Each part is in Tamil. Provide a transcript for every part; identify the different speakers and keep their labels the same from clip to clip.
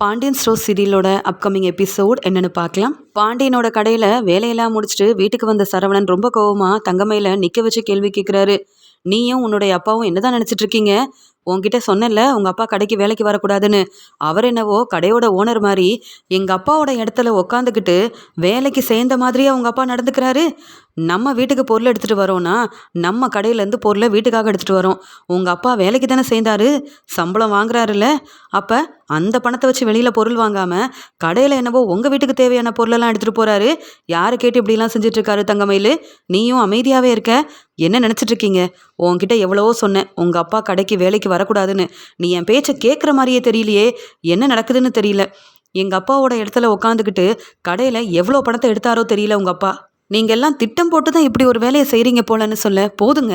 Speaker 1: பாண்டியன் ஸ்டோர் சீரியலோட அப்கமிங் எபிசோட் என்னன்னு பார்க்கலாம். பாண்டியனோட கடையில வேலையெல்லாம் முடிச்சுட்டு வீட்டுக்கு வந்த சரவணன் ரொம்ப கோவமா தங்கமையில நிக்க வச்சு கேள்வி கேட்கிறாரு. நீயும் உன்னுடைய அப்பாவும் என்னதான் நினைச்சிட்டு இருக்கீங்க? உன்கிட்ட சொன்னேன்ல உங்க அப்பா கடைக்கு வேலைக்கு வரக்கூடாதுன்னு. அவர் என்னவோ கடையோட ஓனர் மாதிரி எங்க அப்பாவோட இடத்துல உக்காந்துக்கிட்டு வேலைக்கு சேர்ந்த மாதிரியே உங்க அப்பா நடந்துக்கிறாரு. நம்ம வீட்டுக்கு பொருள் எடுத்துட்டு வரோம்னா நம்ம கடையிலேருந்து பொருளை வீட்டுக்காக எடுத்துட்டு வரோம். உங்க அப்பா வேலைக்கு தானே சேர்ந்தாரு, சம்பளம் வாங்குறாருல்ல. அப்ப அந்த பணத்தை வச்சு வெளியில பொருள் வாங்காம கடையில என்னவோ உங்க வீட்டுக்கு தேவையான பொருளெல்லாம் எடுத்துட்டு போறாரு. யாரு கேட்டு இப்படிலாம் செஞ்சுட்டு இருக்காரு தங்கமயிலு? நீயும் அமைதியாவே இருக்க. என்ன நினைச்சிட்டு இருக்கீங்க? உன்கிட்ட எவ்வளவோ சொன்னேன் உங்க அப்பா கடைக்கு வேலைக்கு வரக்கூடாதுன்னு. நீ என் பேச்சை கேட்குற மாதிரியே தெரியலையே. என்ன நடக்குதுன்னு தெரியல. எங்க அப்பாவோட இடத்துல உட்காந்துக்கிட்டு கடையில எவ்வளோ பணத்தை எடுத்தாரோ தெரியல உங்க அப்பா. நீங்க எல்லாம் திட்டம் போட்டு தான் இப்படி ஒரு வேலையை செய்றீங்க போலன்னு சொல்ல, போதுங்க.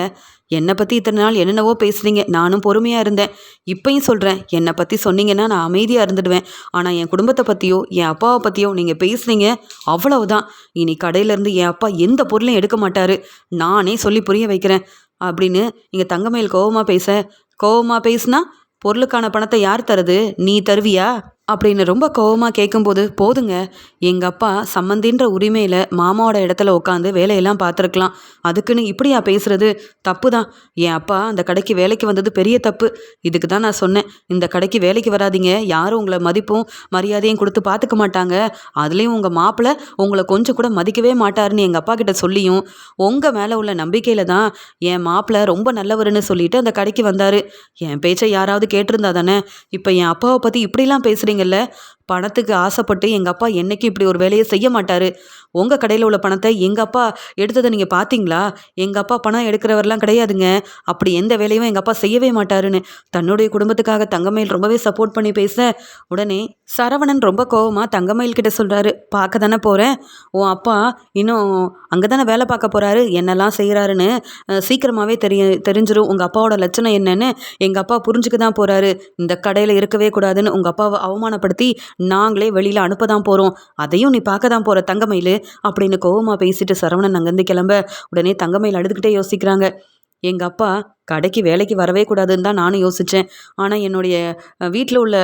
Speaker 1: என்னை பத்தி இத்தனை நாள் என்னென்னவோ பேசுறீங்க, நானும் பொறுமையா இருந்தேன். இப்பயும் சொல்றேன், என்னை பத்தி சொன்னீங்கன்னா நான் அமைதியா இருந்துடுவேன். ஆனா என் குடும்பத்தை பத்தியோ என் அப்பாவை பத்தியோ நீங்க பேசுனீங்க, அவ்வளவுதான். இனி கடையில இருந்து என் அப்பா எந்த பொருளையும் எடுக்க மாட்டாரு. நானே சொல்லி புரிய வைக்கிறேன் அப்படின்னு இங்க தங்கமயில் கோவமா பேசுனா பொருளுக்கான பணத்தை யார் தருது? நீ தருவியா? அப்படின்னு ரொம்ப கோவமா கேட்கும்போது, போதுங்க. எங்க அப்பா சம்மந்தின்ற உரிமையில மாமாவோட இடத்துல உட்காந்து வேலையெல்லாம் பார்த்துருக்கலாம். அதுக்குன்னு இப்படியா பேசுறது? தப்பு தான். என் அப்பா அந்த கடைக்கு வேலைக்கு வந்தது பெரிய தப்பு. இதுக்கு தான் நான் சொன்னேன், இந்த கடைக்கு வேலைக்கு வராதீங்க. யாரும் உங்களை மதிப்பும் மரியாதையும் கொடுத்து பார்த்துக்க மாட்டாங்க. அதுலேயும் உங்கள் மாப்பிள்ளை உங்களை கொஞ்சம் கூட மதிக்கவே மாட்டாருன்னு எங்கள் அப்பா கிட்ட சொல்லியும் உங்கள் மேலே உள்ள நம்பிக்கையில் தான் என் மாப்பிள்ளை ரொம்ப நல்லவருன்னு சொல்லிட்டு அந்த கடைக்கு வந்தார். என் பேச்சை யாராவது கேட்டிருந்தா தானே. இப்போ என் அப்பாவை பற்றி இப்படிலாம் பேசுகிறீங்கல்ல. பணத்துக்கு ஆசைப்பட்டு எங்கள் அப்பா என்னைக்கும் இப்படி ஒரு வேலையை செய்ய மாட்டார். உங்கள் கடையில் உள்ள பணத்தை எங்கள் அப்பா எடுத்ததை நீங்கள் பார்த்தீங்களா? எங்கள் அப்பா பணம் எடுக்கிறவரெலாம் கிடையாதுங்க. அப்படி எந்த வேலையும் எங்கள் அப்பா செய்யவே மாட்டாருன்னு தன்னுடைய குடும்பத்துக்காக தங்கமயில் ரொம்பவே சப்போர்ட் பண்ணி பேச, உடனே சரவணன் ரொம்ப கோவமாக தங்கமயில் கிட்ட சொல்கிறாரு, பார்க்க தானே போகிறேன். உன் அப்பா இன்னும் அங்கே தானே வேலை பார்க்க போகிறாரு. என்னெல்லாம் செய்கிறாருன்னு சீக்கிரமாகவே தெரிஞ்சிடும். உங்கள் அப்பாவோட லட்சணம் என்னன்னு எங்கள் அப்பா புரிஞ்சுக்க தான் போகிறாரு. இந்த கடையில் இருக்கவே கூடாதுன்னு உங்கள் அப்பாவை அவமானப்படுத்தி நாங்களே வெளியில் அனுப்ப தான் போகிறோம். அதையும் நீ பார்க்க தான் போகிற தங்கமயில் அப்படின்னு கோவமாக பேசிட்டு சரவணன் அங்கேருந்து கிளம்ப, உடனே தங்கமயில் அழுதுகிட்டே யோசிக்கிறாங்க. எங்கள் அப்பா கடைக்கு வேலைக்கு வரவே கூடாதுன்னு தான் நானும் யோசித்தேன். ஆனால் என்னுடைய வீட்டில் உள்ள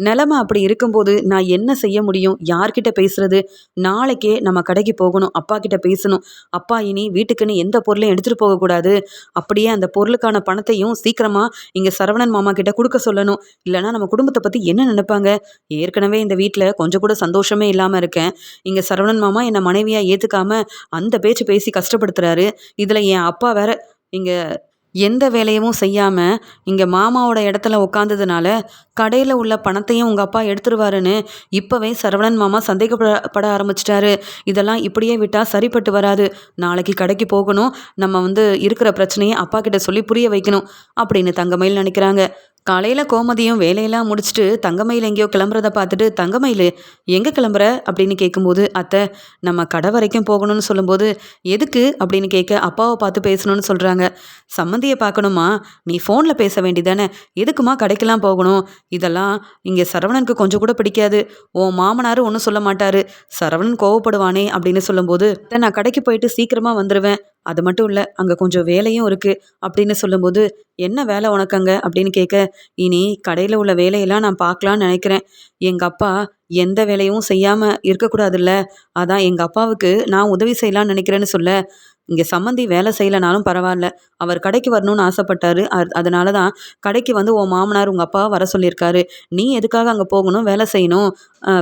Speaker 1: நிலமை அப்படி இருக்கும்போது நான் என்ன செய்ய முடியும்? யார்கிட்ட பேசுறது? நாளைக்கே நம்ம கடைக்கு போகணும், அப்பா கிட்ட பேசணும். அப்பா இனி வீட்டுக்குன்னு எந்த பொருளையும் எடுத்துகிட்டு போகக்கூடாது. அப்படியே அந்த பொருளுக்கான பணத்தையும் சீக்கிரமாக இங்கே சரவணன் மாமா கிட்ட கொடுக்க சொல்லணும். இல்லைனா நம்ம குடும்பத்தை பற்றி என்ன நினைப்பாங்க? ஏற்கனவே இந்த வீட்டில் கொஞ்சம் கூட சந்தோஷமே இல்லாமல் இருக்கேன். இங்கே சரவணன் மாமா என்னை மனைவியாக ஏற்றுக்காம அந்த பேச்சு பேசி கஷ்டப்படுத்துறாரு. இதில் என் அப்பா வேற இங்கே எந்த வேலையும் செய்யாமல் இங்கே மாமாவோட இடத்துல உட்காந்ததுனால கடையில் உள்ள பணத்தையும் உங்கள் அப்பா எடுத்துருவாருன்னு இப்போவே சரவணன் மாமா சந்தேகப்பட ஆரம்பிச்சிட்டாரு. இதெல்லாம் இப்படியே விட்டால் சரிப்பட்டு வராது. நாளைக்கு கடைக்கு போகணும். நம்ம இருக்கிற பிரச்சனையை அப்பா கிட்ட சொல்லி புரிய வைக்கணும் அப்படின்னு தங்கமயில் நினைக்கிறாங்க. காலையில் கோமதியும் வேலையெல்லாம் முடிச்சுட்டு தங்கமயில் எங்கேயோ கிளம்புறத பார்த்துட்டு, தங்கமயில் எங்கே கிளம்புற அப்படின்னு கேட்கும்போது, அத்தை நம்ம கடை வரைக்கும் போகணும்னு சொல்லும்போது, எதுக்கு அப்படின்னு கேட்க, அப்பாவை பார்த்து பேசணும்னு சொல்கிறாங்க. சம்மந்தியை பார்க்கணுமா? நீ ஃபோனில் பேச வேண்டிதானே, எதுக்குமா கடைக்கெல்லாம் போகணும்? இதெல்லாம் இங்கே சரவணனுக்கு கொஞ்சம் கூட பிடிக்காது. உன் மாமனார் ஒன்றும் சொல்ல மாட்டார், சரவணன் கோவப்படுவானே அப்படின்னு சொல்லும்போது, நான் கடைக்கு போயிட்டு சீக்கிரமாக வந்துடுவேன். அது மட்டும் இல்லை, அங்கே கொஞ்சம் வேலையும் இருக்குது அப்படின்னு சொல்லும்போது, என்ன வேலை உனக்கு அங்கே அப்படின்னு கேட்க, இனி கடையில் உள்ள வேலையெல்லாம் நான் பார்க்கலான்னு நினைக்கிறேன். எங்கள் அப்பா எந்த வேலையும் செய்யாமல் இருக்கக்கூடாதுல்ல. அதான் எங்கள் அப்பாவுக்கு நான் உதவி செய்யலான்னு நினைக்கிறேன்னு சொல்ல, இங்கே சம்மந்தி வேலை செய்யலைனாலும் பரவாயில்ல, அவர் கடைக்கு வரணும்னு ஆசைப்பட்டாரு. அதனால தான் கடைக்கு வந்து உன் மாமனார் உங்கள் அப்பாவை வர சொல்லியிருக்காரு. நீ எதுக்காக அங்கே போகணும், வேலை செய்யணும்?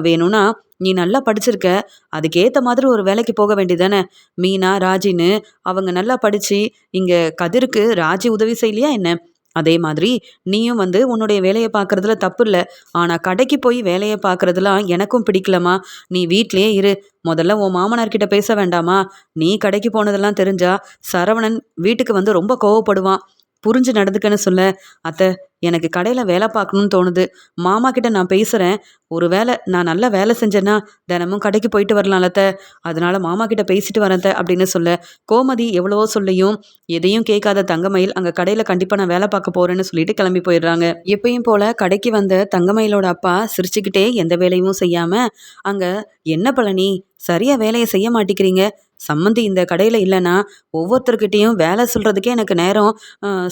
Speaker 1: வேணும்னா நீ நல்லா படிச்சிருக்க, அதுக்கேற்ற மாதிரி ஒரு வேலைக்கு போக வேண்டியதானே. மீனா ராஜின்னு அவங்க நல்லா படித்து இங்கே கதிருக்கு ராஜி உதவி செய்யலையா என்ன? அதே மாதிரி நீயும் உன்னுடைய வேலையை பார்க்குறதுல தப்பு இல்லை. ஆனால் கடைக்கு போய் வேலையை பார்க்குறதுலாம் எனக்கும் பிடிக்கலம்மா. நீ வீட்டிலே இரு. முதல்ல உன் மாமனார்கிட்ட பேச வேண்டாமா? நீ கடைக்கு போனதெல்லாம் தெரிஞ்சா சரவணன் வீட்டுக்கு ரொம்ப கோவப்படுவான். புரிஞ்சு நடந்துக்கன்னு சொல்ல, அத்தை எனக்கு கடையில் வேலை பார்க்கணுன்னு தோணுது. மாமா கிட்ட நான் பேசுகிறேன். ஒரு வேளை நான் நல்லா வேலை செஞ்சேன்னா தினமும் கடைக்கு போயிட்டு வரலாம்ல அத்தை. அதனால மாமா கிட்ட பேசிட்டு வரேன் அத்தை அப்படின்னு சொல்ல, கோமதி எவ்வளவோ சொல்லியும் எதையும் கேட்காத தங்கமயில் அங்கே கடையில் கண்டிப்பாக நான் வேலை பார்க்க போகிறேன்னு சொல்லிட்டு கிளம்பி போயிடுறாங்க. எப்பயும் போல் கடைக்கு வந்த தங்கமயிலோட அப்பா சிரிச்சுக்கிட்டே எந்த வேலையும் செய்யாமல், அங்கே என்ன பழனி சரியாக வேலையை செய்ய மாட்டேங்கிறீங்க? சம்மந்தி இந்த கடையில் இல்லைன்னா ஒவ்வொருத்தர்கிட்டையும் வேலை சொல்கிறதுக்கே எனக்கு நேரம்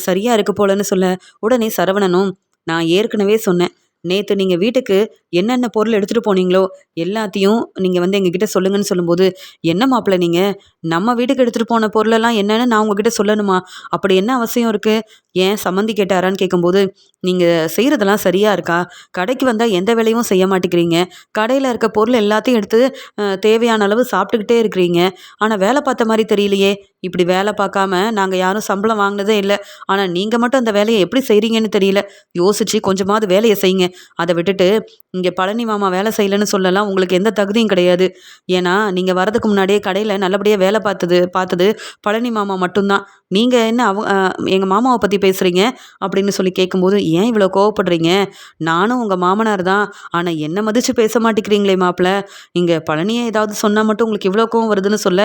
Speaker 1: சரியாக இருக்கு போலன்னு சொல்ல, உடனே சரவணனும், நான் ஏற்கனவே சொன்னேன், நேத்து நீங்க வீட்டுக்கு என்னென்ன பொருள் எடுத்துட்டு போனீங்களோ எல்லாத்தையும் நீங்க வந்து எங்ககிட்ட சொல்லுங்கன்னு சொல்லும்போது, என்ன மாப்பிள நீங்க? நம்ம வீட்டுக்கு எடுத்துட்டு போன பொருளெல்லாம் என்னன்னு நான் உங்ககிட்ட சொல்லணுமா? அப்படி என்ன அவசியம் இருக்கு? ஏன் சம்மந்தி கேட்டாரான்னு கேட்கும்போது, நீங்க செய்றதெல்லாம் சரியா இருக்கா? கடைக்கு வந்தா எந்த வேலையும் செய்ய மாட்டேங்கிறீங்க. கடையில இருக்க பொருள் எல்லாத்தையும் எடுத்து தேவையான அளவு சாப்பிட்டுக்கிட்டே இருக்கிறீங்க. ஆனா வேலை பார்த்த மாரி தெரியலையே! இப்படி வேலை பார்க்காம நாங்க யாரும் சம்பளம் வாங்குனதே இல்ல. ஆனா நீங்க மட்டும் அந்த வேலைய எப்படி செய்றீங்கன்னு தெரியல. யோசிச்சு கொஞ்சமாவது வேலைய செய்யுங்க. அத விட்டுட்டு, இங்க பழனி மாமா வேலை செய்யலன்னு சொல்லலாம் உங்களுக்கு எந்த தகுதியும் கிடையாது. ஏன்னா, நீங்க வரதுக்கு முன்னாடியே கடையில நல்லபடியா வேலை பார்த்தது பார்த்தது பழனி மாமா மட்டும் தான். நீங்க என்ன எங்க மாமாவ பத்தி பேசுறீங்க? அப்படின்னு சொல்லி கேட்கும்போது, "ஏன் இவ்வளோ கோவப்படுறீங்க? நானும் உங்க மாமனார் தான். ஆனா என்ன மதிச்சு பேச மாட்டேங்கிறீங்களே மாப்ள. இங்க பழனிய ஏதாவது சொன்னா மட்டும் உங்களுக்கு இவ்வளோ கோவம் வருதுன்னு சொல்ல,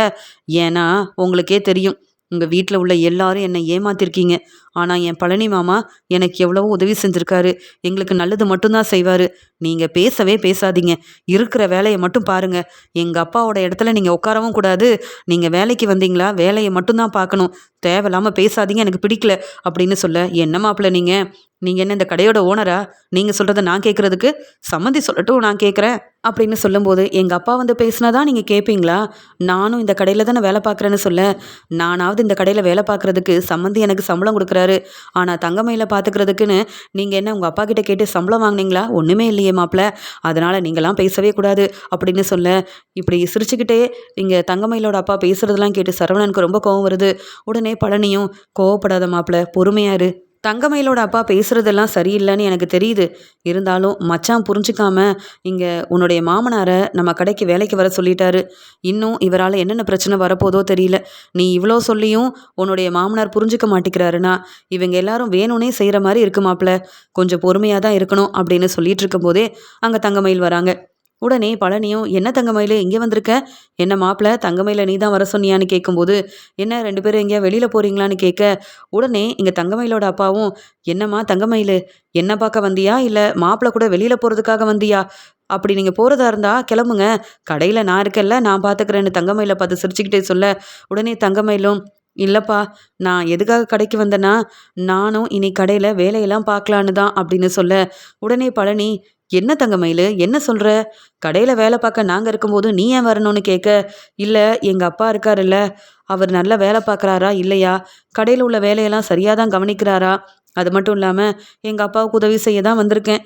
Speaker 1: ஏன்னா உங்களுக்கே தெரியும். உங்க வீட்ல உள்ள எல்லாரும் என்ன ஏமாத்திருக்கீங்க. ஆனா என் பழனி மாமா எனக்கு எவ்வளவோ உதவி செஞ்சிருக்காரு. எங்களுக்கு நல்லது மட்டும் தான் செய்வாரு. நீங்க பேசவே பேசாதீங்க. இருக்கிற வேலைய மட்டும் பாருங்க. எங்க அப்பாவோட இடத்துல நீங்க உட்காரவும் கூடாது. நீங்க வேலைக்கு வந்தீங்களா? வேலைய மட்டும் தான் பார்க்கணும். தேவையில்லாம பேசாதீங்க. எனக்கு பிடிக்கல." அப்படின்னு சொல்ல, "என்ன மாப்பிள நீங்க? நீங்க என்ன இந்த கடையோட ஓனரா? நீங்க சொல்றத நான் கேட்கறதுக்கு? சம்மந்தி சொல்லட்டும் நான் கேட்கறேன்." அப்படின்னு சொல்லும்போது, "எங்க அப்பா வந்து பேசினா தான் நீங்க கேட்பீங்களா? நானும் இந்த கடையில தானே வேலை பார்க்குறேன்னு சொல்ல, நானாவது இந்த கடையில வேலை பார்க்குறதுக்கு சம்மந்தி எனக்கு சம்பளம் குடுக்குறாரு. ஆனா தங்கமயில பார்த்துக்கிறதுக்குன்னு நீங்க என்ன உங்க அப்பா கிட்ட கேட்டு சம்பளம் வாங்குனீங்களா? ஒண்ணுமே இல்லையே மாப்ள. அதனால நீங்கலாம் பேசவே கூடாது." அப்படின்னு சொல்ல, இப்படி சிரிச்சுக்கிட்டே இங்க தங்கமயிலோட அப்பா பேசுறதெல்லாம் கேட்டு சரவணனுக்கு ரொம்ப கோவம் வருது. உடனே பழனியும், "கோவப்படாத மாப்ள, பொறுமையா இரு. தங்கமயிலோட அப்பா பேசுறதெல்லாம் சரியில்லன்னு எனக்கு தெரியுது. இருந்தாலும் மச்சான் புரிஞ்சுக்காம இங்க உன்னுடைய மாமனார நம்ம கடைக்கு வேலைக்கு வர சொல்லிட்டாரு. இன்னும் இவரால என்னென்ன பிரச்சனை வரப்போதோ தெரியல. நீ இவ்ளோ சொல்லியும் உன்னுடைய மாமனார் புரிஞ்சுக்க மாட்டேங்கிறாருன்னா, இவங்க எல்லாரும் வேணும்னே செய்ற மாரி இருக்கு மாப்ள. கொஞ்சம் பொறுமையா தான் இருக்கணும்." அப்படின்னு சொல்லிட்டு இருக்கும்போதே, அங்க தங்கமயில் வராங்க. உடனே பழனியும், "என்ன தங்கமயிலு இங்க வந்திருக்க? என்ன மாப்பிள தங்கமயில நீ தான் வர சொன்னியான்னு?" கேட்கும்போது, "என்ன 2 பேரும் எங்கேயா வெளியில போறீங்களான்னு?" கேட்க, உடனே இங்க தங்கமயிலோட அப்பாவும், "என்னம்மா தங்கமயிலு, என்ன பார்க்க வந்தியா? இல்ல மாப்பிள கூட வெளியில போறதுக்காக வந்தியா? அப்படி நீங்க போறதா இருந்தா கிளம்புங்க. கடையில நான் இருக்கேன்ல, நான் பார்த்துக்கிறேன்னு" தங்கமயில பார்த்து சிரிச்சுக்கிட்டே சொல்ல, உடனே தங்கமயிலும், "இல்லப்பா, நான் எதுக்காக கடைக்கு வந்தேன்னா, நானும் இனி கடையில வேலையெல்லாம் பார்க்கலான்னு தான்." அப்படின்னு சொல்ல, உடனே பழனி, "என்ன தங்கமயிலு என்ன சொல்ற? கடையில வேலை பார்க்க நாங்க இருக்கும்போது நீ ஏன் வரணும்னு?" கேட்க, "இல்ல எங்க அப்பா இருக்காருல்ல, அவர் நல்லா வேலை பார்க்குறாரா இல்லையா? கடையில உள்ள வேலையெல்லாம் சரியா தான் கவனிக்கிறாரா? அது மட்டும் இல்லாம எங்க அப்பாவுக்கு உதவி செய்ய தான் வந்திருக்கேன்.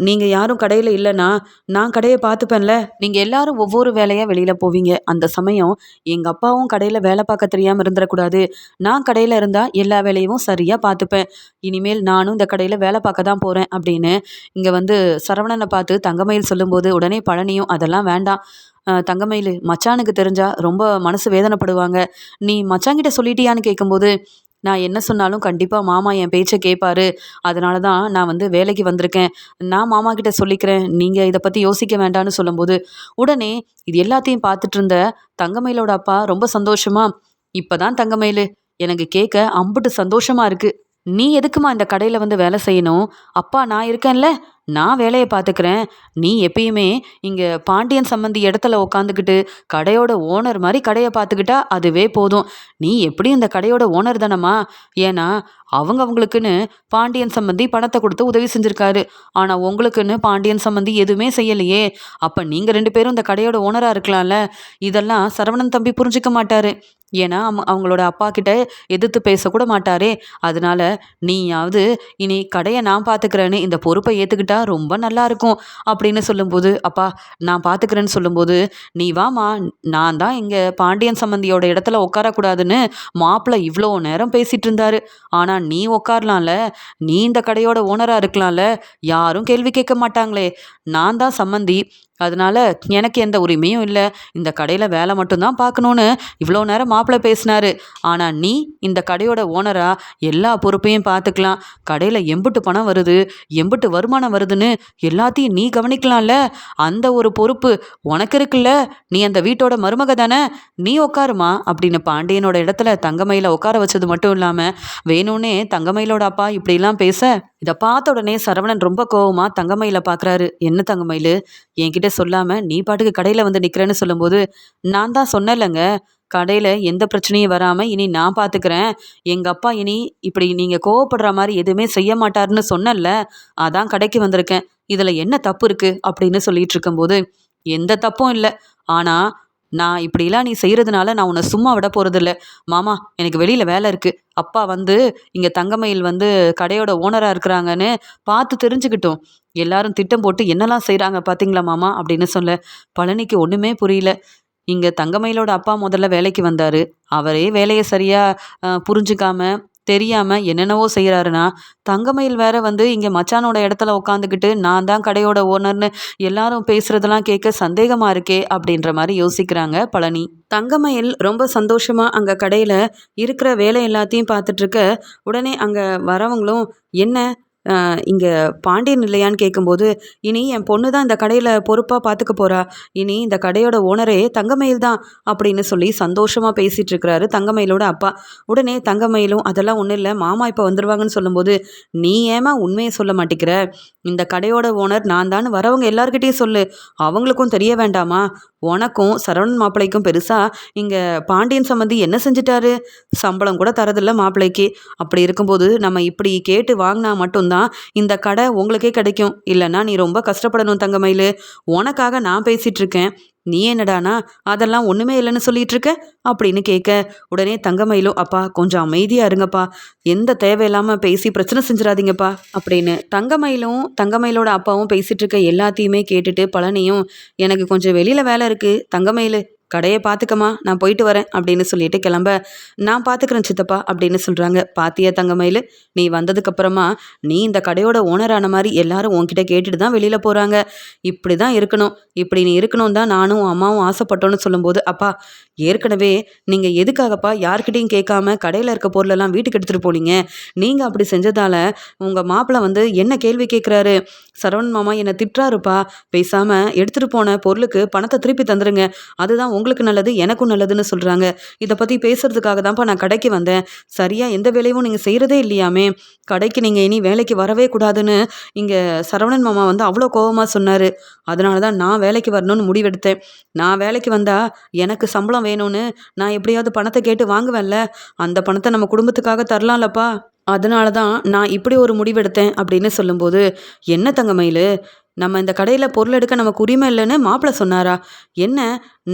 Speaker 1: நீங்க யாரும் கடையில இல்லன்னா, நான் கடைய பார்த்துப்பேன்ல. நீங்க எல்லாரும் ஒவ்வொரு வேலையா வெளியில போவீங்க. அந்த சமயம் எங்க அப்பாவும் கடையில வேலை பார்க்க தெரியாம இருந்துறக்கூடாது. நான் கடையில இருந்தா எல்லா வேலையும் சரியா பார்த்துப்பேன். இனிமேல் நானும் இந்த கடையில வேலை பார்க்க தான் போறேன்." அப்படின்னு இங்க வந்து சரவணன பார்த்து தங்கமயில் சொல்லும்போது, உடனே பழனியும், "அதெல்லாம் வேண்டாம். தங்கமயிலு மச்சானுக்கு தெரிஞ்சா ரொம்ப மனசு வேதனைப்படுவாங்க. நீ மச்சான்கிட்ட சொல்லிட்டியான்னு?" கேட்கும்போது, "நான் என்ன சொன்னாலும் கண்டிப்பா மாமா என் பேச்ச கேட்பாரு. அதனால தான் நான் வந்து வேலைக்கு வந்திருக்கேன். நான் மாமா கிட்ட சொல்லிக்கிறேன். நீங்க இத பத்தி யோசிக்க வேண்டான்னு" சொல்லும்போது, உடனே இது எல்லாத்தையும் பார்த்துட்டு இருந்த தங்கமயிலோட அப்பா ரொம்ப சந்தோஷமா, "இப்பதான் தங்கமயிலு எனக்கு கேட்க அம்புட்டு சந்தோஷமா இருக்கு. நீ எதுக்கும்மா இந்த கடையில வந்து வேலை செய்யணும்? அப்பா நான் இருக்கேன்ல, நான் வேலைய பார்த்துக்கிறேன். நீ எப்பயுமே இங்க பாண்டியன் சம்மந்தி இடத்துல உட்காந்துக்கிட்டு கடையோட ஓனர் மாரி கடைய பார்த்துக்கிட்டா அதுவே போதும். நீ எப்படியும் இந்த கடையோட ஓனர் தானம்மா. ஏன்னா அவங்களுக்குன்னு பாண்டியன் சம்மந்தி பணத்த குடுத்து உதவி செஞ்சிருக்காரு. ஆனா உங்களுக்குன்னு பாண்டியன் சம்மந்தி எதுவுமே செய்யலையே. அப்ப நீங்க 2 பேரும் இந்த கடையோட ஓனரா இருக்கலாம்ல." இதெல்லாம் சரவணன் தம்பி புரிஞ்சுக்க மாட்டாரு. ஏன்னா அவங்களோட அப்பா கிட்ட எதிர்த்து பேசக்கூட மாட்டாரே. அதனால நீயாவது இனி கடைய நான் பார்த்துக்கிறேன்னு இந்த பொறுப்பை ஏத்துக்கிட்டா ரொம்ப நல்லா இருக்கும்." அப்படின்னு சொல்லும்போது, "அப்பா நான் பார்த்துக்கிறேன்னு" சொல்லும்போது, "நீ வாம்மா, நான் தான் இங்க பாண்டியன் சம்மந்தியோட இடத்துல உட்காரக்கூடாதுன்னு மாப்பிள இவ்ளோ நேரம் பேசிட்டு இருந்தாரு. ஆனா நீ உட்காரலாம்ல. நீ இந்த கடையோட ஓனரா இருக்கலாம்ல. யாரும் கேள்வி கேட்க மாட்டாங்களே. நான் தான் சம்மந்தி. அதனால எனக்கு எந்த உரிமையும் இல்ல. இந்த கடையில வேலை மட்டும் தான் பார்க்கணும்னு இவ்ளோ நேரம் மாப்பிள பேசினாரு. ஆனா நீ இந்த கடையோட ஓனரா எல்லா பொறுப்பையும் பார்த்துக்கலாம். கடையில எம்புட்டு பணம் வருது, எம்புட்டு வருமானம் வருதுன்னு எல்லாத்தையும் நீ கவனிக்கலாம்ல. அந்த ஒரு பொறுப்பு உனக்கு இருக்குல்ல. நீ அந்த வீட்டோட மருமக தானே. நீ உட்காருமா." அப்படின்னு பாண்டியனோட இடத்துல தங்கமயில உட்கார வச்சது மட்டும் இல்லாம, வேணும்னே தங்கமயிலோட அப்பா இப்படிலாம் பேச, இத பார்த்த உடனே சரவணன் ரொம்ப கோவமா தங்கமயில பார்க்குறாரு. "என்ன தங்கமயிலு, என்கிட்ட சொல்லாம நீ பாட்டுக்கு கடையில வந்து நிக்கிறேன்னு" சொல்லும்போது, "நான் தான் சொன்னேன்லங்க, கடையில் எந்த பிரச்சனையும் வராமல் இனி நான் பார்த்துக்கிறேன். எங்கள் அப்பா இனி இப்படி நீங்கள் கோவப்படுற மாதிரி எதுவுமே செய்ய மாட்டாருன்னு சொன்னேன்ல, அதான் கடைக்கு வந்திருக்கேன். இதில் என்ன தப்பு இருக்குது அப்படின்னு சொல்லிட்டு இருக்கும்போது, எந்த தப்பும் இல்லை. ஆனால் நான் இப்படிலாம் நீ செய்கிறதுனால நான் உன்னை சும்மா விட போகிறதில்ல. மாமா, எனக்கு வெளியில் வேலை இருக்குது. அப்பா வந்து இங்கே தங்கமயில் வந்து கடையோட ஓனராக இருக்கிறாங்கன்னு பார்த்து தெரிஞ்சுக்கிட்டோம். எல்லாரும் திட்டம் போட்டு என்னெல்லாம் செய்கிறாங்க பார்த்தீங்களா மாமா அப்படின்னு சொல்ல, பழனிக்கு ஒன்றுமே புரியல. இங்கே தங்கமயிலோட அப்பா முதல்ல வேலைக்கு வந்தார். அவரே வேலையை சரியாக புரிஞ்சுக்காம தெரியாம என்னென்னவோ செய்கிறாருன்னா, தங்கமயில் வேற வந்து இங்கே மச்சானோட இடத்துல உட்காந்துக்கிட்டு நான் தான் கடையோட ஓனர்னு எல்லாரும் பேசுறதெல்லாம் கேட்க சந்தேகமா இருக்கே அப்படின்ற மாதிரி யோசிக்கிறாங்க பழனி. தங்கமயில் ரொம்ப சந்தோஷமா அங்கே கடையில் இருக்கிற வேலை எல்லாத்தையும் பார்த்துட்டு இருக்க, உடனே அங்கே வரவங்களும் என்ன இங்கே பாண்டியன் இல்லையான்னு கேட்கும்போது, இனி என் பொண்ணு தான் இந்த கடையில் பொறுப்பாக பார்த்துக்க போறா. இனி இந்த கடையோட ஓனரே தங்கமயில் தான் அப்படின்னு சொல்லி சந்தோஷமாக பேசிகிட்டு இருக்கிறாரு தங்கமயிலோட அப்பா. உடனே தங்கமயிலும் அதெல்லாம் ஒன்றும் இல்லை மாமா இப்போ வந்துடுவாங்கன்னு சொல்லும்போது, நீ ஏமா உண்மையை சொல்ல மாட்டேங்கிற? இந்த கடையோட ஓனர் நான் தான் வரவங்க எல்லார்கிட்டையும் சொல்லு. அவங்களுக்கும் தெரிய வேண்டாமா? உனக்கும் சரவணன் மாப்பிள்ளைக்கும் பெருசாக இங்கே பாண்டியன் சம்மந்தி என்ன செஞ்சிட்டாரு? சம்பளம் கூட தரதில்ல மாப்பிள்ளைக்கு. அப்படி இருக்கும்போது நம்ம இப்படி கேட்டு வாங்கினா மட்டும்தான் இந்த கடை உங்களுக்கே கிடைக்கும். இல்லைன்னா நீ ரொம்ப கஷ்டப்படணும் தங்கமயிலு. உனக்காக நான் பேசிகிட்டு இருக்கேன். நீ என்னடானா அதெல்லாம் ஒன்றுமே இல்லைன்னு சொல்லிட்டு இருக்க அப்படின்னு கேட்க, உடனே தங்கமயிலும் அப்பா கொஞ்சம் அமைதியாக இருங்கப்பா, எந்த தேவையில்லாமல் பேசி பிரச்சனை செஞ்சிடாதீங்கப்பா அப்படின்னு தங்கமயிலோட அப்பாவும் பேசிகிட்டு இருக்க எல்லாத்தையுமே கேட்டுட்டு பழனியும், எனக்கு கொஞ்சம் வெளியில் வேலை இருக்குது தங்கமயிலு, கடையை பார்த்துக்கம்மா, நான் போயிட்டு வரேன் அப்படின்னு சொல்லிட்டு கிளம்ப, நான் பார்த்துக்கிறேன் சித்தப்பா அப்படின்னு சொல்கிறாங்க. பாத்தியா தங்கமயில், நீ வந்ததுக்கப்புறமா நீ இந்த கடையோட ஓனரான மாதிரி எல்லாரும் உன்கிட்ட கேட்டுட்டு தான் வெளியில் போகிறாங்க. இப்படி தான் இருக்கணும், இப்படி நீ இருக்கணும் தான் நானும் அம்மாவும் ஆசைப்பட்டோன்னு சொல்லும்போது, அப்பா ஏற்கனவே நீங்கள் எதுக்காகப்பா யார்கிட்டையும் கேட்காம கடையில் இருக்க பொருளெல்லாம் வீட்டுக்கு எடுத்துகிட்டு போனீங்க? நீங்கள் அப்படி செஞ்சதால் உங்கள் மாப்பிள்ளை வந்து என்ன கேள்வி கேட்குறாரு? சரவணன் மாமா என்னை திட்டுறாருப்பா, பேசாமல் எடுத்துகிட்டு போன பொருளுக்கு பணத்தை திருப்பி தந்துடுங்க, அதுதான் உங்களுக்கு நல்லது எனக்கும் நல்லதுன்னு சொல்கிறாங்க. இதை பற்றி பேசுறதுக்காக தான்ப்பா நான் கடைக்கு வந்தேன். சரியாக எந்த வேலையும் நீங்கள் செய்கிறதே இல்லையாமே, கடைக்கு நீங்கள் இனி வேலைக்கு வரவே கூடாதுன்னு இங்கே சரவணன் மாமா வந்து அவ்வளோ கோபமாக சொன்னார். அதனால தான் நான் வேலைக்கு வரணும்னு முடிவெடுத்தேன். நான் வேலைக்கு வந்தால் எனக்கு சம்பளம் வேணும்னு நான் எப்படியாவது பணத்தை கேட்டு வாங்குவேன்ல, அந்த பணத்தை நம்ம குடும்பத்துக்காக தரலாம்லப்பா, அதனால தான் நான் இப்படி ஒரு முடிவெடுத்தேன் அப்படின்னு சொல்லும்போது, என்ன தங்கமயில், நம்ம இந்த கடையில் பொருள் எடுக்க நமக்கு உரிமை இல்லைன்னு மாப்பிள்ளை சொன்னாரா? என்ன,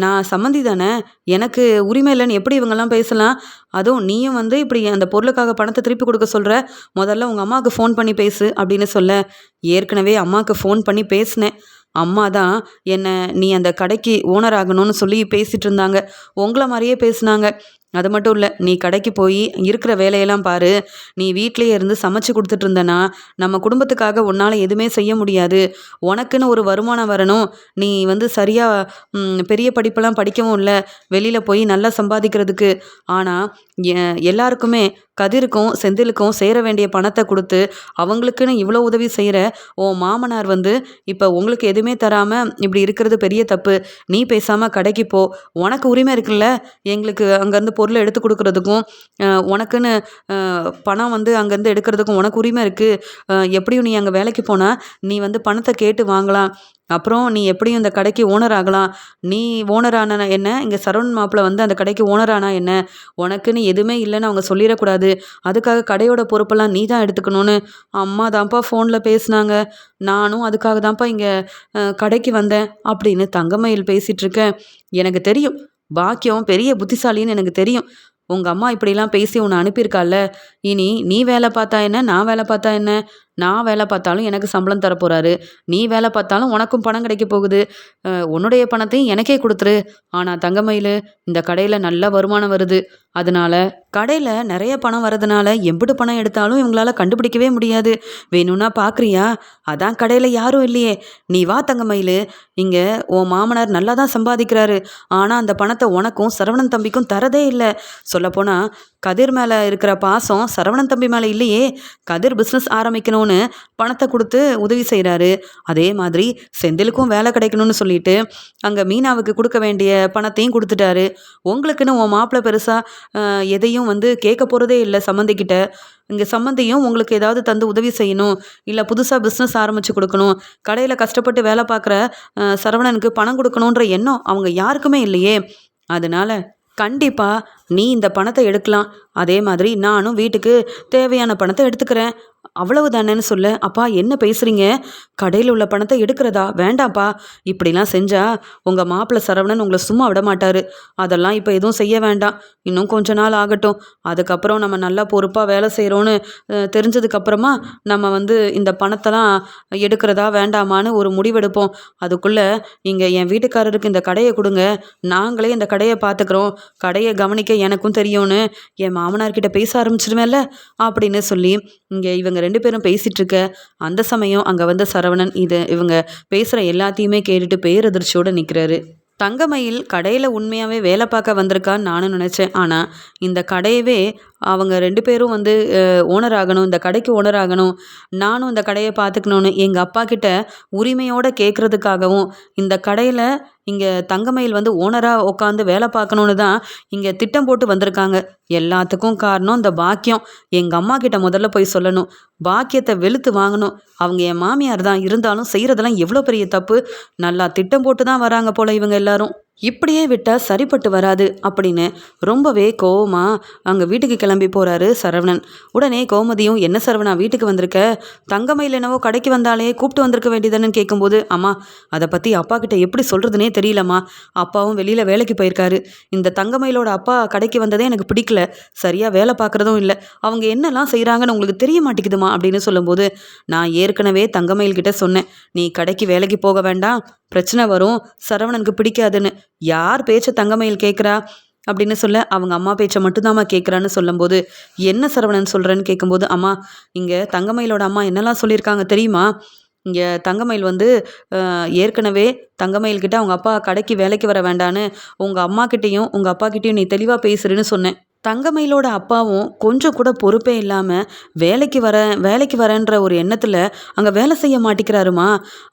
Speaker 1: நான் சம்மந்தி தானே, எனக்கு உரிமை இல்லைன்னு எப்படி இவங்கெல்லாம் பேசலாம்? அதுவும் நீயும் வந்து இப்படி அந்த பொருளுக்காக பணத்தை திருப்பி கொடுக்க சொல்கிற, முதல்ல உங்கள் அம்மாவுக்கு ஃபோன் பண்ணி பேசு அப்படின்னு சொல்ல, ஏற்கனவே அம்மாவுக்கு ஃபோன் பண்ணி பேசினேன். அம்மா தான் என்னை நீ அந்த கடைக்கு ஓனர் ஆகணும்னு சொல்லி பேசிகிட்டு இருந்தாங்க. உங்களை மாதிரியே பேசுனாங்க. அது மட்டும் இல்லை, நீ கடைக்கு போய் இருக்கிற வேலையெல்லாம் பாரு. நீ வீட்டிலேயே இருந்து சமைச்சு கொடுத்துட்டு இருந்தனா நம்ம குடும்பத்துக்காக உன்னால் எதுவுமே செய்ய முடியாது. உனக்குன்னு ஒரு வருமானம் வரணும். நீ வந்து சரியாக பெரிய படிப்பெல்லாம் படிக்கவும் இல்லை, வெளியில் போய் நல்லா சம்பாதிக்கிறதுக்கு. ஆனால் எல்லாருக்குமே கதிருக்கும் செந்திலுக்கும் சேர வேண்டிய பணத்தை கொடுத்து அவங்களுக்குன்னு இவ்வளோ உதவி செய்கிற உன் மாமனார் வந்து இப்போ உங்களுக்கு எதுவுமே தராமல் இப்படி இருக்கிறது பெரிய தப்பு. நீ பேசாமல் கடைக்கு போ, உனக்கு உரிமை இருக்குல்ல, எங்களுக்கு அங்கேருந்து பொருளை எடுத்து கொடுக்கறதுக்கும் உனக்குன்னு பணம் வந்து அங்கேருந்து எடுக்கிறதுக்கும் உனக்கு உரிமை இருக்குது. எப்படியும் நீ அங்கே வேலைக்கு போனால் நீ வந்து பணத்தை கேட்டு வாங்கலாம். அப்புறம் நீ எப்படியும் இந்த கடைக்கு ஓனர் ஆகலாம். நீ ஓனர் ஆன என்ன, இங்கே சரவணன் மாப்பிள்ளை வந்து அந்த கடைக்கு ஓனர் ஆனா என்ன, உனக்குன்னு எதுவுமே இல்லைன்னு அவங்க சொல்லிடக்கூடாது. அதுக்காக கடையோட பொறுப்பெல்லாம் நீ தான் எடுத்துக்கணும்னு அம்மா தான்ப்பா ஃபோனில் பேசினாங்க. நானும் அதுக்காக தான்ப்பா இங்கே கடைக்கு வந்தேன் அப்படின்னு தங்கமயில் பேசிகிட்டு இருக்கேன். எனக்கு தெரியும், பாக்கியம் பெரிய புத்திசாலின்னு எனக்கு தெரியும். உங்கள் அம்மா இப்படிலாம் பேசி உன்னை அனுப்பியிருக்கால, இனி நீ வேலை பார்த்தா என்ன, நான் வேலை பார்த்தா என்ன? நான் வேலை பார்த்தாலும் எனக்கு சம்பளம் தரப்போகிறாரு, நீ வேலை பார்த்தாலும் உனக்கும் பணம் கிடைக்க போகுது. உன்னுடைய பணத்தையும் எனக்கே கொடுத்துரு. ஆனால் தங்கமயில், இந்த கடையில் நல்ல வருமானம் வருது. அதனால கடையில் நிறைய பணம் வரதுனால எம்பிட்டு பணம் எடுத்தாலும் இவங்களால கண்டுபிடிக்கவே முடியாது. வேணும்னா பார்க்குறியா? அதான் கடையில் யாரும் இல்லையே, நீ வா தங்கமயில், இங்கே உன் மாமனார் நல்லா தான் சம்பாதிக்கிறாரு. ஆனால் அந்த பணத்தை உனக்கும் சரவணன் தம்பிக்கும் தரதே இல்லை. சொல்லப்போனால் கதிர் மேலே இருக்கிற பாசம் சரவணன் தம்பி மேலே இல்லையே. கதிர் பிஸ்னஸ் ஆரம்பிக்கணும்னு பணத்தை கொடுத்து உதவி செய்கிறாரு. அதே மாதிரி செந்திலுக்கும் வேலை கிடைக்கணும்னு சொல்லிட்டு அங்கே மீனாவுக்கு கொடுக்க வேண்டிய பணத்தையும் கொடுத்துட்டாரு. உங்களுக்குன்னு உன் மாப்பிள்ளை பெருசாக எதையும் வந்து கேட்க போகிறதே இல்லை சம்மந்திக்கிட்ட. இங்கே சம்மந்தியும் உங்களுக்கு ஏதாவது தந்து உதவி செய்யணும், இல்லை புதுசாக பிஸ்னஸ் ஆரம்பித்து கொடுக்கணும், கடையில் கஷ்டப்பட்டு வேலை பார்க்குற சரவணனுக்கு பணம் கொடுக்கணுன்ற எண்ணம் அவங்க யாருக்குமே இல்லையே. அதனால் கண்டிப்பா நீ இந்த பணத்தை எடுக்கலாம். அதே மாதிரி நானும் வீட்டுக்கு தேவையான பணத்தை எடுத்துக்கிறேன். அவ்வளவு தானேன்னு சொல்ல, "அப்பா என்ன பேசுறீங்க? கடையில உள்ள பணத்தை எடுக்கிறதா? வேண்டாம்ப்பா. இப்படிலாம் செஞ்சா உங்க மாப்பிள சரவணன் உங்கள சும்மா விடமாட்டாரு. அதெல்லாம் இப்ப எதுவும் செய்ய வேண்டாம். இன்னும் கொஞ்ச நாள் ஆகட்டும். அதுக்கப்புறம் நம்ம நல்லா பொறுப்பா வேலை செய்றோம்னு தெரிஞ்சதுக்கப்புறமா நம்ம இந்த பணத்தலாம் எடுக்கிறதா வேண்டாமான்னு ஒரு முடிவெடுப்போம். அதுக்குள்ள நீங்க என் வீட்டுக்காரருக்கு இந்த கடைய குடுங்க. நாங்களே இந்த கடைய பார்த்துக்கிறோம். கடைய கவனிக்க எனக்கும் தெரியும்னு என் மாமனார்கிட்ட பேச ஆரம்பிச்சிருவேன்ல." அப்படின்னு சொல்லி இவங்க 2 பேரும் பேசிட்டு இருக்க, அந்த சமயம் அங்க வந்த சரவணன் இவங்க பேசுற எல்லாத்தையுமே கேட்டுட்டு பேரதிர்ச்சியோட நிக்கிறாரு. தங்கமயில் கடையில உண்மையாவே வேலை பார்க்க வந்திருக்கான்னு நானும் நினைச்சேன். ஆனா, இந்த கடையவே அவங்க 2 பேரும் ஓனர் ஆகணும். இந்த கடைக்கு ஓனர் ஆகணும். நானும் இந்த கடைய பார்த்துக்கணும்னு எங்க அப்பாகிட்ட உரிமையோட கேட்கறதுக்காகவும், இந்த கடையில இங்க தங்கமயில் ஓனரா உட்காந்து வேலை பார்க்கணும்னு தான் இங்க திட்டம் போட்டு வந்திருக்காங்க. எல்லாத்துக்கும் காரணம் இந்த பாக்கியம். எங்க அம்மாகிட்ட முதல்ல போய் சொல்லணும். பாக்கியத்த வெளுத்து வாங்கணும். அவங்க என் மாமியார் தான். இருந்தாலும் செய்றதெல்லாம் எவ்வளோ பெரிய தப்பு. நல்லா திட்டம் போட்டு தான் வராங்க போல இவங்க எல்லாரும். இப்படியே விட்டா சரிப்பட்டு வராது அப்படின்னு ரொம்பவே கோவமா அங்க வீட்டுக்கு கிளம்பி போறாரு சரவணன். உடனே கோமதியும், "என்ன சரவணா வீட்டுக்கு வந்திருக்க? தங்கமயில் என்னவோ கடைக்கு வந்தாலே கூப்பிட்டு வந்திருக்க வேண்டியதானு?" கேட்கும்போது, "அம்மா அதை பத்தி அப்பா கிட்ட எப்படி சொல்றதுனே தெரியலம்மா. அப்பாவும் வெளியில வேலைக்கு போயிருக்காரு. இந்த தங்கமயிலோட அப்பா கடைக்கு வந்ததே எனக்கு பிடிக்கல. சரியா வேலை பார்க்கறதும் இல்லை. அவங்க என்னெல்லாம் செய்றாங்கன்னு உங்களுக்கு தெரிய மாட்டேங்குதுமா" அப்படின்னு சொல்லும்போது, "நான் ஏற்கனவே தங்கமயில் கிட்ட சொன்னேன். நீ கடைக்கு வேலைக்கு போக வேண்டாம். பிரச்சனை வரும். சரவணனுக்கு பிடிக்காதுன்னு. யார் பேச்ச தங்கமயில் கேட்குறா அப்படின்னு சொல்ல, அவங்க அம்மா பேச்ச மட்டும்தாம்மா கேட்குறான்னு சொல்லும்போது, என்ன சரவணன் சொல்கிறேன்னு கேட்கும்போது, அம்மா இங்கே தங்கமயிலோட அம்மா என்னெல்லாம் சொல்லியிருக்காங்க தெரியுமா? இங்கே தங்கமயில் ஏற்கனவே தங்கமயில் கிட்ட அவங்க அப்பா கடைக்கு வேலைக்கு வர வேண்டான்னு உங்கள் அம்மா கிட்டேயும் உங்கள் அப்பா கிட்டேயும் நீ தெளிவாக பேசுறேன்னு சொன்னேன். தங்கமயிலோட அப்பாவும் கொஞ்சம் கூட பொறுப்பே இல்லாமல் வேலைக்கு வரேன்ற ஒரு எண்ணத்தில் அங்கே வேலை செய்ய மாட்டேங்கிறாருமா.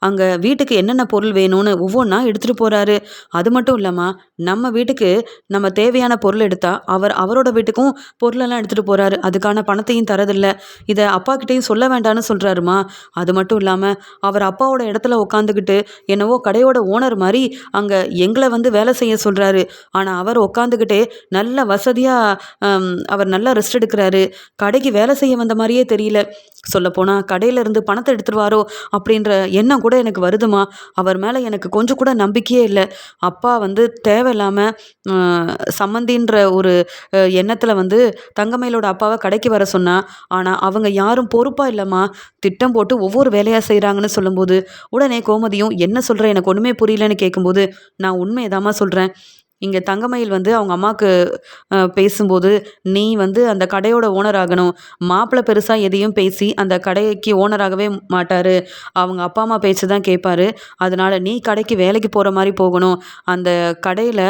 Speaker 1: அங்கே வீட்டுக்கு என்னென்ன பொருள் வேணும்னு ஒவ்வொன்றா எடுத்துகிட்டு போகிறாரு. அது மட்டும் இல்லைம்மா, நம்ம வீட்டுக்கு நம்ம தேவையான பொருள் எடுத்தால் அவரோட வீட்டுக்கும் பொருளெல்லாம் எடுத்துகிட்டு போகிறாரு. அதுக்கான பணத்தையும் தரதில்லை. இதை அப்பா கிட்டேயும் சொல்ல வேண்டாம்னு சொல்கிறாருமா. அது மட்டும் இல்லாமல் அவர் அப்பாவோட இடத்துல உட்காந்துக்கிட்டு என்னவோ கடையோட ஓனர் மாதிரி அங்கே எங்களை வேலை செய்ய சொல்கிறாரு. ஆனால் அவர் உட்காந்துக்கிட்டே நல்ல வசதியாக அவர் நல்லா ரெஸ்ட் எடுக்கிறாரு. கடைக்கு வேலை செய்ய வந்த மாதிரியே தெரியல. சொல்லப்போனால் கடையிலேருந்து பணத்தை எடுத்துருவாரோ அப்படின்ற எண்ணம் கூட எனக்கு வருதுமா. அவர் மேலே எனக்கு கொஞ்சம் கூட நம்பிக்கையே இல்லை. அப்பா தேவையில்லாமல் சம்மந்தின்ற ஒரு எண்ணத்தில் தங்கமயிலோட அப்பாவை கடைக்கு வர சொன்னா. ஆனால் அவங்க யாரும் பொறுப்பாக இல்லைம்மா. திட்டம் போட்டு ஒவ்வொரு வேலையாக செய்கிறாங்கன்னு சொல்லும்போது, உடனே கோமதியும், என்ன சொல்கிற எனக்கு ஒன்றுமே புரியலன்னு கேட்கும்போது, நான் உண்மையதாம்மா சொல்கிறேன். இங்கே தங்கமயில் அவங்க அம்மாவுக்கு பேசும்போது, "நீ அந்த கடையோட ஓனர் ஆகணும். மாப்பிள்ளை பெருசாக எதையும் பேசி அந்த கடைக்கு ஓனராகவே மாட்டார். அவங்க அப்பா அம்மா பேச்சு தான் கேட்பாரு. அதனால் நீ கடைக்கு வேலைக்கு போகிற மாதிரி போகணும். அந்த கடையில்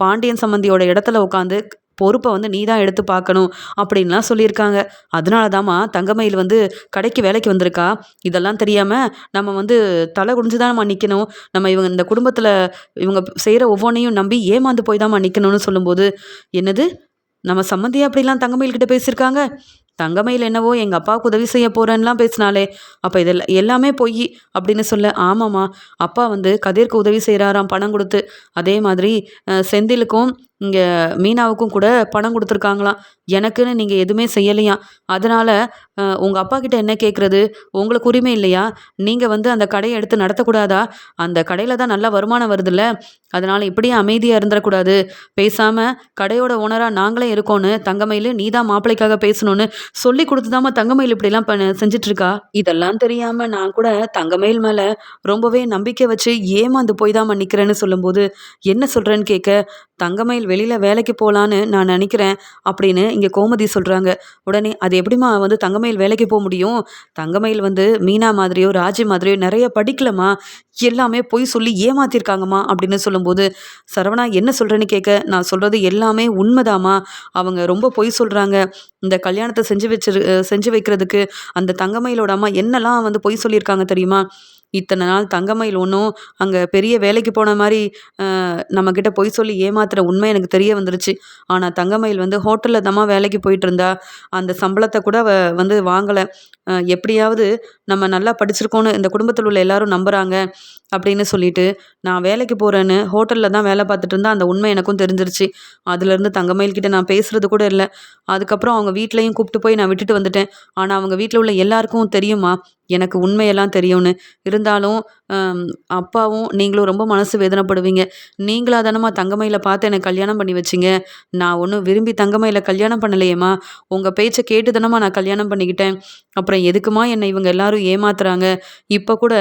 Speaker 1: பாண்டியன் சம்மந்தியோட இடத்துல உட்காந்து பொறுப்பை நீ தான் எடுத்து பார்க்கணும்." அப்படின்லாம் சொல்லியிருக்காங்க. அதனால தாம்மா தங்கமயில் கடைக்கு வேலைக்கு வந்திருக்கா. இதெல்லாம் தெரியாமல் நம்ம தலை குனிஞ்சு தான்மா நிற்கணும். நம்ம இந்த குடும்பத்தில் இவங்க செய்கிற ஒவ்வொன்றையும் நம்பி ஏமாந்து போய் தான்மா நிற்கணும்னு சொல்லும்போது, "என்னது நம்ம சம்மந்தியா அப்படிலாம் தங்கமயில் கிட்ட பேசியிருக்காங்க? தங்கமயில் என்னவோ எங்கள் அப்பாவுக்கு உதவி செய்ய போகிறேன்னுலாம் பேசினாலே. அப்போ இதெல்லாம் எல்லாமே பொய்." அப்படின்னு சொல்ல, "ஆமாம்மா, அப்பா கதிருக்கு உதவி செய்கிறாராம் பணம் கொடுத்து. அதே மாதிரி செந்திலுக்கும் இங்கே மீனாவுக்கும் கூட பணம் கொடுத்துருக்காங்களாம். எனக்குன்னு நீங்கள் எதுவுமே செய்யலையாம். அதனால் உங்கள் அப்பா கிட்ட என்ன கேட்குறது? உங்களுக்கு உரிமை இல்லையா? நீங்கள் அந்த கடையை எடுத்து நடத்தக்கூடாதா? அந்த கடையில் தான் நல்ல வருமானம் வருதுல்ல. அதனால் இப்படியே அமைதியாக இருந்துடக்கூடாது. பேசாமல் கடையோட ஓனராக நாங்களே இருக்கோன்னு தங்கமயில் நீ தான் மாப்பிள்ளைக்காக பேசணும்னு சொல்லி கொடுத்து தாம்மா தங்கமயில் இப்படிலாம் செஞ்சிட்ருக்கா. இதெல்லாம் தெரியாமல் நான் கூட தங்கமயில் மேலே ரொம்பவே நம்பிக்கை வச்சு ஏமாந்து போய் தாம்மா நிற்கிறேன்னு சொல்லும்போது, என்ன சொல்கிறேன்னு கேட்க, தங்கமயில் வெளியில் வேலைக்கு போகலான்னு நான் நினைக்கிறேன் அப்படின்னு இங்கே கோமதி சொல்கிறாங்க. உடனே, "அது எப்படிம்மா தங்கமயில் வேலைக்கு போக முடியும்? தங்கமயில் மீனா மாதிரியோ ராஜி மாதிரியோ நிறைய படிக்கலம்மா. எல்லாமே பொய் சொல்லி ஏமாத்திருக்காங்கம்மா." அப்படின்னு சொல்லும்போது, "சரவணா என்ன சொல்கிறேன்னு கேட்க, நான் சொல்கிறது எல்லாமே உண்மைதாம்மா. அவங்க ரொம்ப பொய் சொல்கிறாங்க. இந்த கல்யாணத்தை செஞ்சு வைக்கிறதுக்கு அந்த தங்கமயிலோட அம்மா என்னெல்லாம் பொய் சொல்லியிருக்காங்க தெரியுமா? இத்தனை நாள் தங்கமயில் ஒன்றும் அங்கே பெரிய வேலைக்கு போன மாதிரி நம்மக்கிட்ட பொய் சொல்லி ஏமாத்துற உண்மை எனக்கு தெரிய வந்துருச்சு. ஆனால் தங்கமயில் ஹோட்டலில் தாம்மா வேலைக்கு போயிட்டு இருந்தா. அந்த சம்பளத்தை கூட வாங்கலை. எப்படியாவது நம்ம நல்லா படிச்சிருக்கோன்னு இந்த குடும்பத்தில் உள்ள எல்லாரும் நம்புகிறாங்க. அப்படின்னு சொல்லிட்டு நான் வேலைக்கு போகிறேன்னு ஹோட்டலில் தான் வேலை பார்த்துட்டு இருந்தா அந்த உண்மை எனக்கும் தெரிஞ்சிருச்சு. அதுலேருந்து தங்கமயில் கிட்ட நான் பேசுறது கூட இல்லை. அதுக்கப்புறம் அவங்க வீட்லேயும் கூப்பிட்டு போய் நான் விட்டுட்டு வந்துட்டேன். ஆனால் அவங்க வீட்டில் உள்ள எல்லாருக்கும் தெரியுமா எனக்கு உண்மையெல்லாம் தெரியும்னு. இருந்தாலும் அம், அப்பாவும் நீங்களும் ரொம்ப மனசு வேதனைப்படுவீங்க. நீங்களா தானம்மா தங்கமயில பார்த்து எனக்கு கல்யாணம் பண்ணி வச்சிங்க. நான் ஒன்றும் விரும்பி தங்கமயில கல்யாணம் பண்ணலையேம்மா. உங்கள் பேச்சை கேட்டு தானம்மா நான் கல்யாணம் பண்ணிக்கிட்டேன். அப்புறம் எதுக்குமா என்னை இவங்க எல்லாரும் ஏமாத்துறாங்க. இப்போ கூட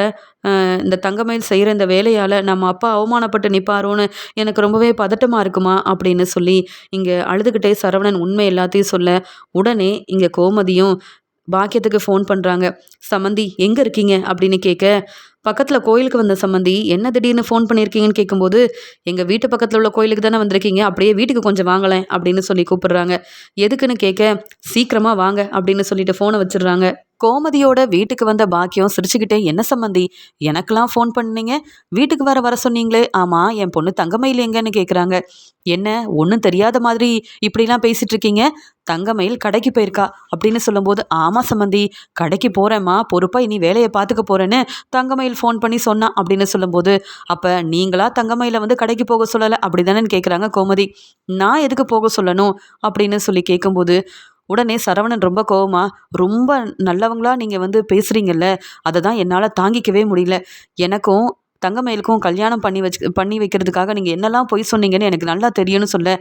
Speaker 1: இந்த தங்கமயில் செய்கிற இந்த வேலையால் நம்ம அப்பா அவமானப்பட்டு நிற்பாரோன்னு எனக்கு ரொம்பவே பதட்டமாக இருக்குமா அப்படின்னு சொல்லி இங்கே அழுதுகிட்டே சரவணன் உண்மை எல்லாத்தையும் சொல்ல, உடனே இங்கே கோமதியும் பாக்கியத்துக்கு ஃபோன் பண்ணுறாங்க. சம்மந்தி எங்கே இருக்கீங்க அப்படின்னு கேட்க, பக்கத்தில் கோயிலுக்கு வந்த சம்மந்தி, என்ன திடீர்னு ஃபோன் பண்ணியிருக்கீங்கன்னு கேட்கும்போது, எங்கள் வீட்டு பக்கத்தில் உள்ள கோயிலுக்கு தானே வந்திருக்கீங்க, அப்படியே வீட்டுக்கு கொஞ்சம் வாங்களேன் அப்படின்னு சொல்லி கூப்பிடுறாங்க. எதுக்குன்னு கேட்க, சீக்கிரமாக வாங்க அப்படின்னு சொல்லிட்டு ஃபோனை வச்சிடுறாங்க. கோமதியோட வீட்டுக்கு வந்த பாக்கியம் சிரிச்சுக்கிட்டே, என்ன சம்மந்தி எனக்கெல்லாம் ஃபோன் பண்ணீங்க, வீட்டுக்கு வர வர சொன்னீங்களே, ஆமாம் என் பொண்ணு தங்கமயில் எங்கன்னு கேட்குறாங்க. என்ன ஒன்றும் தெரியாத மாதிரி இப்படிலாம் பேசிட்டு இருக்கீங்க, தங்கமயில் கடைக்கு போயிருக்கா அப்படின்னு சொல்லும்போது, ஆமாம் சம்மந்தி கடைக்கு போகிறேம்மா, பொறுப்பாக இனி வேலையை பார்த்துக்க போகிறேன்னு தங்கமயில் ஃபோன் பண்ணி சொன்னா அப்படின்னு சொல்லும்போது, அப்போ நீங்களா தங்கமயில வந்து கடைக்கு போக சொல்லலை அப்படி தானேன்னு கேட்குறாங்க கோமதி. நான் எதுக்கு போக சொல்லணும் அப்படின்னு சொல்லி கேட்கும்போது, உடனே சரவணன் ரொம்ப கோவமா, ரொம்ப நல்லவங்களா நீங்கள் வந்து பேசுகிறீங்கல்ல, அதை தான் என்னால் தாங்கிக்கவே முடியல. எனக்கும் தங்கமயிலுக்கும் கல்யாணம் பண்ணி வைக்கிறதுக்காக நீங்கள் என்னெல்லாம் பொய் சொன்னீங்கன்னு எனக்கு நல்லா தெரியும்னு சொல்ல,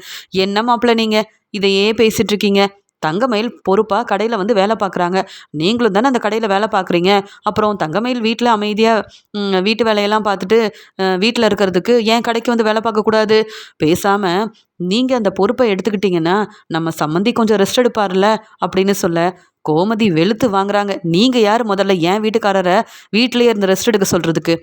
Speaker 1: என்ன மாப்பிள்ள நீங்கள் இதையே பேசிட்டு இருக்கீங்க, தங்கமயில் பொறுப்பாக கடையில் வந்து வேலை பார்க்குறாங்க, நீங்களும் தானே அந்த கடையில் வேலை பார்க்குறீங்க, அப்புறம் தங்கமயில் வீட்டில் அமைதியாக வீட்டு வேலையெல்லாம் பார்த்துட்டு வீட்டில் இருக்கிறதுக்கு ஏன் கடைக்கு வந்து வேலை பார்க்கக்கூடாது, பேசாமல் நீங்கள் அந்த பொறுப்பை எடுத்துக்கிட்டீங்கன்னா நம்ம சம்மந்தி கொஞ்சம் ரெஸ்ட் எடுப்பார்ல அப்படின்னு சொல்ல, கோமதி வெளுத்து வாங்குறாங்க. நீங்கள் யார் முதல்ல என் வீட்டுக்காரரை வீட்டிலேயே இருந்து ரெஸ்ட் எடுக்க சொல்கிறதுக்கு?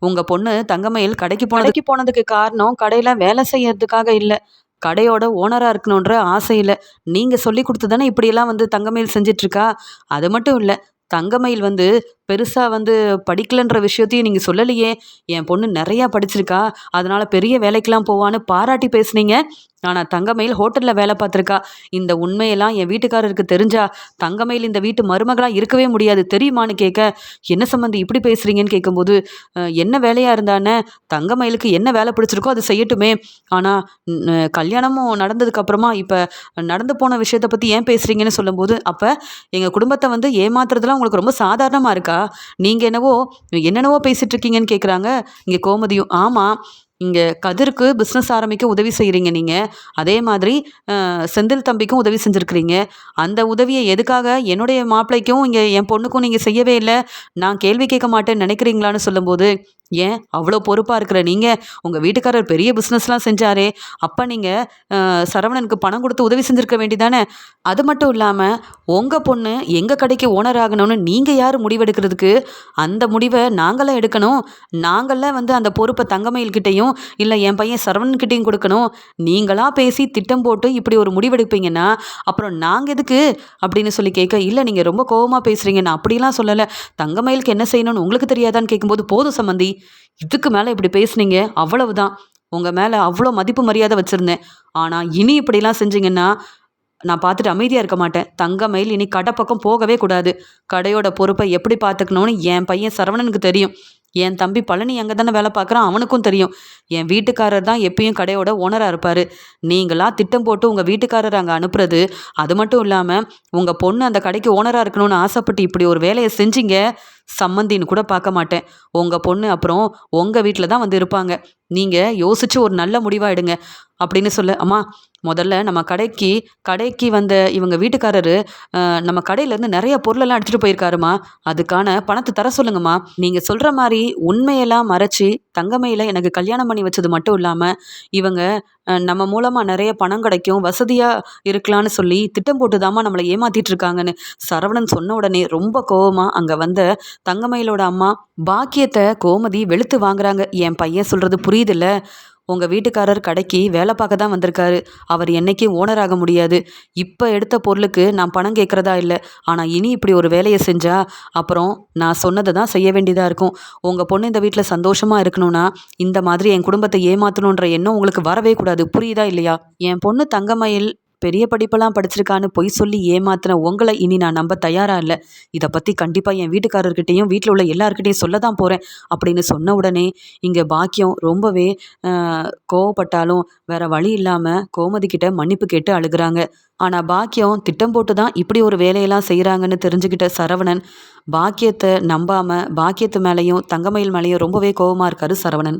Speaker 1: உங்கள் பொண்ணு தங்கமயில் கடைக்கு போனதுக்கு காரணம் கடையில் வேலை செய்யறதுக்காக இல்லை, கடையோட ஓனராக இருக்கணுன்ற ஆசையில். நீங்கள் சொல்லி கொடுத்து தானே இப்படியெல்லாம் வந்து தங்கமயில் செஞ்சிட்ருக்கா. அது மட்டும் இல்லை, தங்கமயில் வந்து பெருசாக வந்து படிக்கலைன்ற விஷயத்தையும் நீங்கள் சொல்லலையே. என் பொண்ணு நிறையா படிச்சிருக்கா, அதனால் பெரிய வேலைக்கெல்லாம் போவான்னு பாராட்டி பேசுனீங்க. ஆனால் தங்கமயில் ஹோட்டலில் வேலை பார்த்துருக்கா. இந்த உண்மையெல்லாம் என் வீட்டுக்காரருக்கு தெரிஞ்சா தங்கமயில் இந்த வீட்டு மருமகளாக இருக்கவே முடியாது தெரியுமான்னு கேட்க, என்ன சம்மந்தி இப்படி பேசுகிறீங்கன்னு கேட்கும்போது, என்ன வேலையாக இருந்தானே, தங்கமயிலுக்கு என்ன வேலை பிடிச்சிருக்கோ அது செய்யட்டுமே. ஆனால் கல்யாணமும் நடந்ததுக்கப்புறமா இப்போ நடந்து போன விஷயத்தை பற்றி ஏன் பேசுகிறீங்கன்னு சொல்லும்போது, அப்போ எங்கள் குடும்பத்தை வந்து ஏமாத்துறதுலாம் உங்களுக்கு ரொம்ப சாதாரணமாக இருக்கா, நீங்கள் என்னென்னவோ பேசிகிட்டு இருக்கீங்கன்னு கேட்குறாங்க. இங்கே கோமதியும், ஆமாம் இங்கே கதிருக்கு பிஸ்னஸ் ஆரம்பிக்க உதவி செய்கிறீங்க நீங்கள், அதே மாதிரி செந்தில் தம்பிக்கும் உதவி செஞ்சுருக்கிறீங்க. அந்த உதவியை எதுக்காக என்னுடைய மாப்பிள்ளைக்கும் இங்கே என் பொண்ணுக்கும் நீங்கள் செய்யவே இல்லை, நான் கேள்வி கேட்க மாட்டேன்னு நினைக்கிறீங்களான்னு சொல்லும்போது, ஏன் அவ்வளோ பொறுப்பாக இருக்கிற நீங்கள், உங்கள் வீட்டுக்காரர் பெரிய பிஸ்னஸ்லாம் செஞ்சாரே, அப்போ நீங்கள் சரவணனுக்கு பணம் கொடுத்து உதவி செஞ்சுருக்க வேண்டிதானே. அது மட்டும் இல்லாமல் உங்கள் பொண்ணு எங்கள் கடைக்கு ஓனர் ஆகணும்னு நீங்கள் யார் முடிவெடுக்கிறதுக்கு, அந்த முடிவை நாங்களாம் எடுக்கணும். நாங்களாம் வந்து அந்த பொறுப்பை தங்கமயில்கிட்டையும் இல்லை என் பையன் சரவணன்கிட்டையும் கொடுக்கணும். நீங்களா பேசி திட்டம் போட்டு இப்படி ஒரு முடிவெடுப்பீங்கன்னா அப்புறம் நாங்கள் எதுக்கு அப்படின்னு சொல்லி கேட்க, இல்லை நீங்கள் ரொம்ப கோவமாக பேசுகிறீங்க, நான் அப்படிலாம் சொல்லலை, தங்கமயிலுக்கு என்ன செய்யணும்னு உங்களுக்கு தெரியாதான்னு கேட்கும்போது, போதும் சம்மந்தி இதுக்கு மேலே இப்படி பேசுனீங்க அவ்வளவுதான், உங்கள் மேலே அவ்வளோ மதிப்பு மரியாதை வச்சுருந்தேன், ஆனால் இனி இப்படிலாம் செஞ்சீங்கன்னா நான் பார்த்துட்டு அமைதியாக இருக்க மாட்டேன். தங்கமயில் இனி கடை பக்கம் போகவே கூடாது. கடையோட பொறுப்பை எப்படி பார்த்துக்கணும்னு என் பையன் சரவணனுக்கு தெரியும். என் தம்பி பழனி அங்கே தானே வேலை பார்க்குறான், அவனுக்கும் தெரியும். என் வீட்டுக்காரர் தான் எப்பயும் கடையோட ஓனராக இருப்பார். நீங்களா திட்டம் போட்டு உங்கள் வீட்டுக்காரர் அங்கே அனுப்புறது, அது மட்டும் இல்லாமல் உங்கள் பொண்ணு அந்த கடைக்கு ஓனராக இருக்கணும்னு ஆசைப்பட்டு இப்படி ஒரு வேலையை செஞ்சீங்க, சம்மந்தின்னு கூட பார்க்க மாட்டேன். உங்கள் பொண்ணு அப்புறம் உங்கள் வீட்டில் தான் வந்து இருப்பாங்க. நீங்கள் யோசிச்சு ஒரு நல்ல முடிவாக எடுங்க அப்படின்னு சொல்ல, அம்மா முதல்ல நம்ம கடைக்கு வந்த இவங்க வீட்டுக்காரரு நம்ம கடையிலேருந்து நிறைய பொருளெல்லாம் எடுத்துகிட்டு போயிருக்காருமா, அதுக்கான பணத்தை தர சொல்லுங்கம்மா. நீங்கள் சொல்கிற மாதிரி உண்மையெல்லாம் மறைச்சி தங்கமயில எனக்கு கல்யாணம் பண்ணி வச்சது மட்டும் இல்லாமல் இவங்க நம்ம மூலமாக நிறைய பணம் கிடைக்கும், வசதியாக இருக்கலான்னு சொல்லி திட்டம் போட்டு தாம்மா நம்மளை ஏமாத்திட்டு இருக்காங்கன்னு சரவணன் சொன்ன உடனே ரொம்ப கோவமாக அங்கே வந்த தங்கமயிலோட அம்மா பாக்கியத்தை கோமதி வெளுத்து வாங்குறாங்க. என் பையன் சொல்கிறது புரியுதில்ல, உங்கள் வீட்டுக்காரர் கடைக்கு வேலை பார்க்க தான் வந்திருக்காரு, அவர் என்னைக்கும் ஓனர் ஆக முடியாது. இப்போ எடுத்த பொருளுக்கு நான் பணம் கேட்குறதா இல்லை, ஆனால் இனி இப்படி ஒரு வேலையை செஞ்சா அப்புறம் நான் சொன்னதை தான் செய்ய வேண்டியதாக இருக்கும். உங்கள் பொண்ணு இந்த வீட்டில் சந்தோஷமாக இருக்கணும்னா இந்த மாதிரி என் குடும்பத்தை ஏமாற்றணுன்ற எண்ணம் உங்களுக்கு வரவே கூடாது, புரியுதா இல்லையா? என் பொண்ணு தங்கமயில் பெரிய படிப்பெல்லாம் படிச்சிருக்கான்னு பொய் சொல்லி ஏமாத்தின உங்களை இனி நான் நம்ப தயாரா இல்லை. இதை பற்றி கண்டிப்பாக என் வீட்டுக்காரர்கிட்டையும் வீட்டில் உள்ள எல்லார்கிட்டையும் சொல்ல தான் போகிறேன் அப்படின்னு சொன்ன உடனே இங்கே பாக்கியம் ரொம்பவே கோவப்பட்டாலும் வேற வழி இல்லாமல் கோமதி கிட்ட மன்னிப்பு கேட்டு அழுகுறாங்க. ஆனால் பாக்கியம் திட்டம் போட்டு தான் இப்படி ஒரு வேலையெல்லாம் செய்கிறாங்கன்னு தெரிஞ்சுக்கிட்ட சரவணன் பாக்கியத்தை நம்பாமல் பாக்கியத்து மேலேயும் தங்கமயில் மேலேயும் ரொம்பவே கோவமாக இருக்காரு சரவணன்.